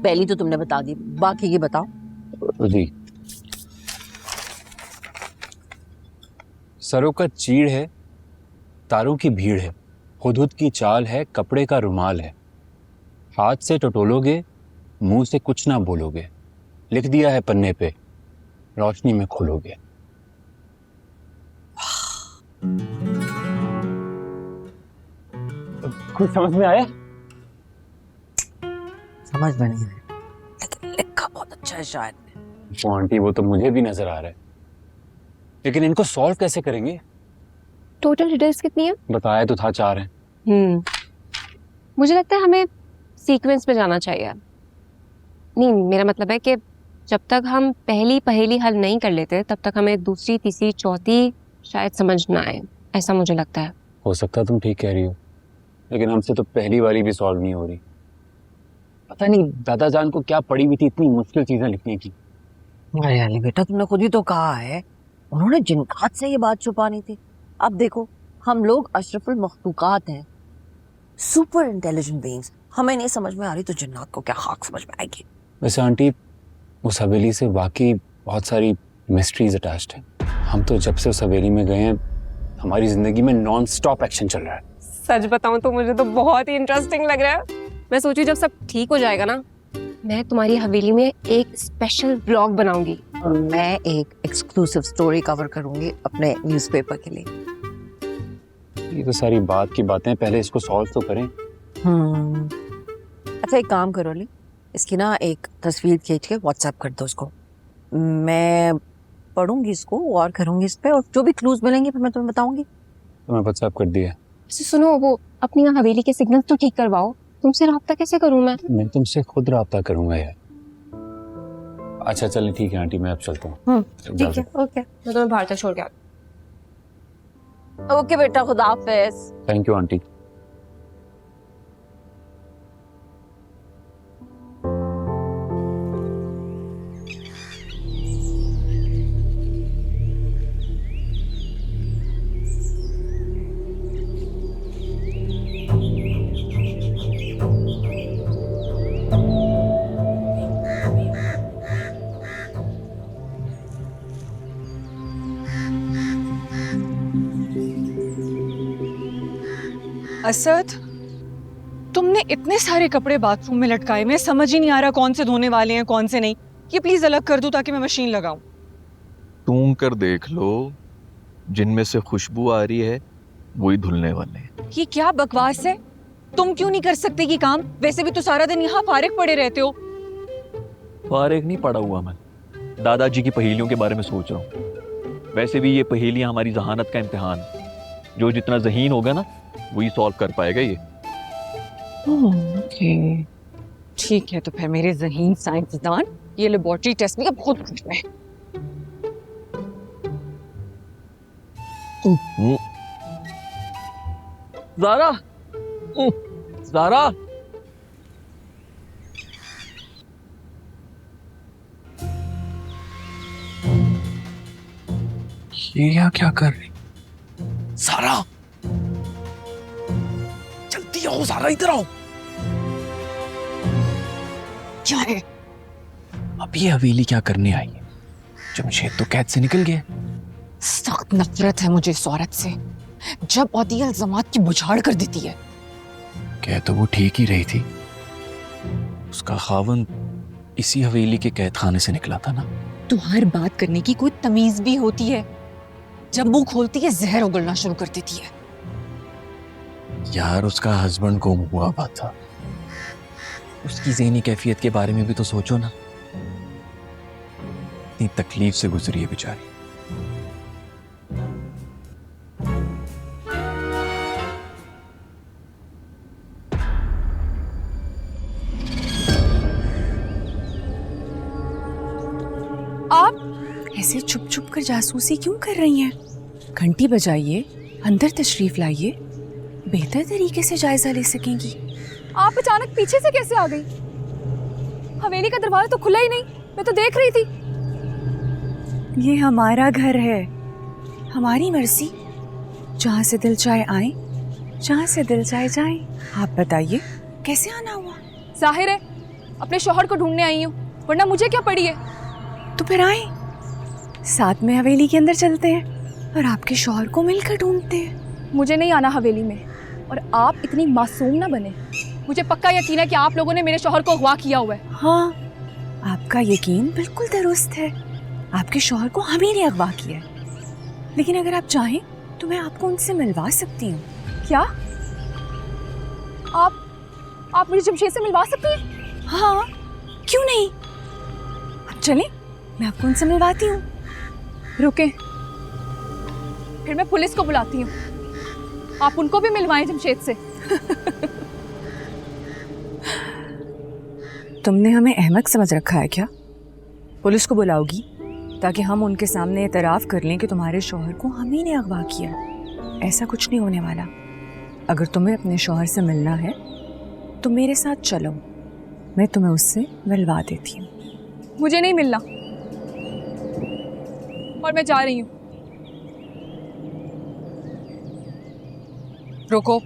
पहली तो तुमने बता दी, बाकी की बताओ। जी, सरों का चीड़ है, तारों की भीड़ है, हुदहुद की चाल है, कपड़े का रुमाल है, हाथ से टटोलोगे, मुंह से कुछ ना बोलोगे, लिख दिया है पन्ने पे, रोशनी में खोलोगे। कुछ समझ में आया? समझ में नहीं आया, लेकिन लिखा बहुत अच्छा है शायद। वो आंटी, वो तो मुझे भी नजर आ रहा है, लेकिन इनको सॉल्व कैसे करेंगे? टोटल डिटेल्स कितनी है? बताया तो था 4 हैं। मुझे लगता है हमें सीक्वेंस में जाना चाहिए। नहीं, मेरा मतलब है कि जब तक हम पहली पहेली हल नहीं कर लेते तब तक हमें दूसरी, तीसरी, चौथी शायद समझ ना आए, ऐसा मुझे लगता है। हो सकता है तुम ठीक कह रही हो, लेकिन हमसे तो पहली वाली भी सॉल्व नहीं हो रही। पता नहीं दादाजान को क्या पड़ी हुई थी इतनी मुश्किल चीजें लिखने की। अरे अली बेटा, तुमने खुद ही तो कहा है उन्होंने जिन्नात से ये बात छुपानी थी। अब देखो, हम लोग अशरफुल मखलूकात हैं, सुपर इंटेलिजेंट बीइंग्स, हमें नहीं समझ में आ रही तो जिन्नात को क्या खाक समझ में आएगी। वैसे आंटी, उस हवेली से वाकई बहुत सारी मिस्ट्रीज अटैच्ड हैं। हम तो जब से उस हवेली में गए हैं, हमारी जिंदगी में नॉन स्टॉप एक्शन चल रहा है। सच बताऊं तो मुझे तो बहुत ही इंटरेस्टिंग लग रहा है। मैं सोचू जब सब ठीक हो जाएगा ना, मैं तुम्हारी हवेली में एक स्पेशल ब्लॉग बनाऊंगी और मैं एक एक्सक्लूसिव स्टोरी कवर करूंगी अपने न्यूज़पेपर के लिए। ये तो सारी बात की बातें, पहले इसको सॉल्व तो करें। अच्छा, एक काम करो अली, इसकी ना एक तस्वीर खींच के व्हाट्सएप कर दो उसको। मैं पढ़ूंगी इसको और करूंगी इस पे, और जो भी क्लूज मिलेंगे फिर मैं तुम्हें बताऊंगी। तो मैं व्हाट्सएप कर दिया। सुनो, वो अपनी यहाँ हवेली के सिग्नल तो ठीक करवाओ। तुमसे राब्ता कैसे करूं मैं तुमसे खुद राब्ता करूंगा यार। अच्छा चलें, ठीक है आंटी, मैं अब चलता हूँ। ठीक है, ओके, मैं तुम्हें बाहर तक छोड़ के आती हूँ। ओके बेटा, खुदा हाफिज। Thank you aunty. असद, तुमने इतने सारे कपड़े बाथरूम में लटकाए, मैं समझ ही नहीं आ रहा कौन से धोने वाले हैं कौन से नहीं। ये प्लीज अलग कर दो ताकि मैं मशीन लगाऊं। तुम कर देख लो, जिनमें से खुशबू आ रही है वही धुलने वाले हैं। ये क्या बकवास है? तुम क्यों नहीं कर सकते ये काम? वैसे भी तो सारा दिन यहाँ फारिग पड़े रहते हो। फारिग नहीं पड़ा हुआ मैं, दादाजी की पहेलियों के बारे में सोच रहा हूँ। वैसे भी ये पहेलियां हमारी जहानत का इम्तिहान है, जो जितना ज़हीन होगा ना वही सॉल्व कर पाएगा ये। ओके, ठीक है, तो फिर मेरे ज़हीन साइंसदान ये लेबोरेटरी टेस्ट में अब खुद पूछ रहे हैं। ज़ारा, ज़ारा, ये क्या कर रही? ज़ारा, जल्दी आओ ज़ारा, इधर आओ। क्या है? अब ये हवेली क्या करने आई है? जमशेद तो कैद से निकल गया। सख्त नफरत है मुझे इस औरत से, जब औदियल जमात की बुझाड़ कर देती है। कह तो वो ठीक ही रही थी, उसका खावन इसी हवेली के कैद खाने से निकला था ना। तो हर बात करने की कोई तमीज भी होती है? जब मुंह खोलती है जहर उगलना शुरू कर देती है। यार, उसका हस्बैंड गुम हुआ हुआ था, उसकी ज़हनी कैफियत के बारे में भी तो सोचो ना। इतनी तकलीफ से गुजरी है बेचारी। आप ऐसे छुप छुप कर जासूसी क्यों कर रही हैं? घंटी बजाइए, अंदर तशरीफ लाइए, बेहतर तरीके से जायजा ले सकेंगी। आप अचानक पीछे से कैसे आ गई? हवेली का दरवाजा तो खुला ही नहीं, मैं तो देख रही थी। ये हमारा घर है, हमारी मर्जी, जहाँ से दिल चाहे आए, जहाँ से दिल चाहे जाए। आप बताइए कैसे आना हुआ? जाहिर है अपने शौहर को ढूंढने आई हूँ, वरना मुझे क्या पड़ी है। तो फिर आए, साथ में हवेली के अंदर चलते हैं और आपके शौहर को मिलकर ढूंढते हैं। मुझे नहीं आना हवेली में, और आप इतनी मासूम ना बने। मुझे पक्का यकीन है कि आप लोगों ने मेरे शौहर को अगवा किया हुआ है। हाँ, आपका यकीन बिल्कुल दुरुस्त है। आपके शौहर को हम ही ने अगवा किया है। लेकिन अगर आप चाहें तो मैं आपको उनसे मिलवा सकती हूँ। क्या आप मुझे जमशेद से मिलवा सकती हैं? हाँ, क्यों नहीं। अब चलें, मैं आपको उनसे मिलवाती हूँ। रुकें, फिर मैं पुलिस को बुलाती हूँ। आप उनको भी मिलवाएं जमशेद से। तुमने हमें अहमक समझ रखा है क्या? पुलिस को बुलाओगी ताकि हम उनके सामने एतराफ़ कर लें कि तुम्हारे शौहर को हम ही ने अगवा किया। ऐसा कुछ नहीं होने वाला। अगर तुम्हें अपने शौहर से मिलना है तो मेरे साथ चलो, मैं तुम्हें उससे मिलवा देती हूँ। मुझे नहीं मिलना, और मैं जा रही हूँ। रुको,